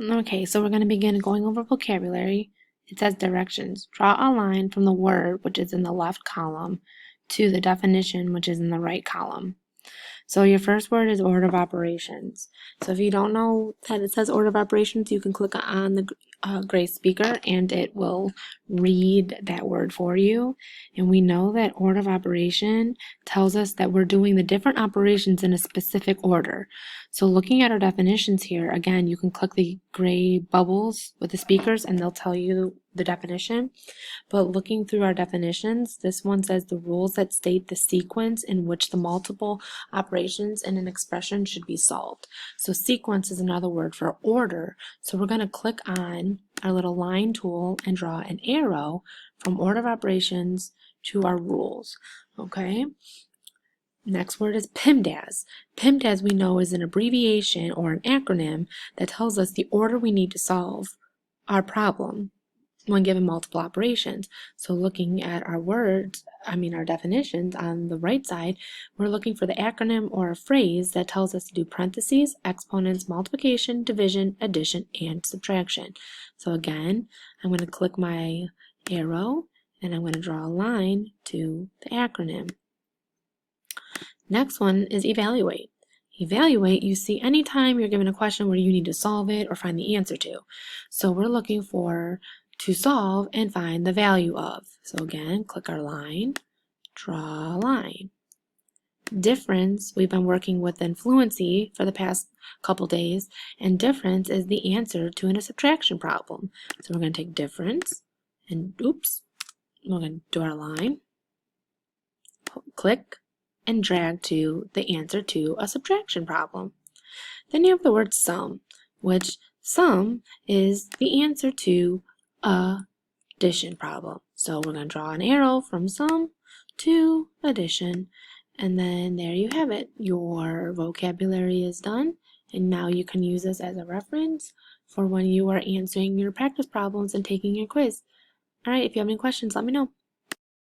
Okay, so we're going to begin going over vocabulary. It says directions. Draw a line from the word, which is in the left column, to the definition, which is in the right column. So your first word is order of operations. So if you don't know that it says order of operations, you can click on the gray speaker and it will read that word for you. And we know that order of operation tells us that we're doing the different operations in a specific order. So looking at our definitions here, again, you can click the gray bubbles with the speakers and they'll tell you the definition. But looking through our definitions, this one says the rules that state the sequence in which the multiple operations in an expression should be solved. So sequence is another word for order. So we're going to click on our little line tool and draw an arrow from order of operations to our rules. Okay. Next word is PIMDAS. PIMDAS we know is an abbreviation or an acronym that tells us the order we need to solve our problem when given multiple operations. So looking at our our definitions on the right side, we're looking for the acronym or a phrase that tells us to do parentheses, exponents, multiplication, division, addition, and subtraction. So again, I'm going to click my arrow and I'm going to draw a line to the acronym. Next one is evaluate. Evaluate, you see anytime you're given a question where you need to solve it or find the answer to. So we're looking for to solve and find the value of. So again, click our line, draw a line. Difference, we've been working with fluency for the past couple days, and difference is the answer to a subtraction problem. So we're going to take difference, and we're going to do our line, click, and drag to the answer to a subtraction problem. Then you have the word sum, which sum is the answer to a addition problem. So we're going to draw an arrow from sum to addition, and then there you have it. Your vocabulary is done, and now you can use this as a reference for when you are answering your practice problems and taking your quiz. All right, if you have any questions, let me know.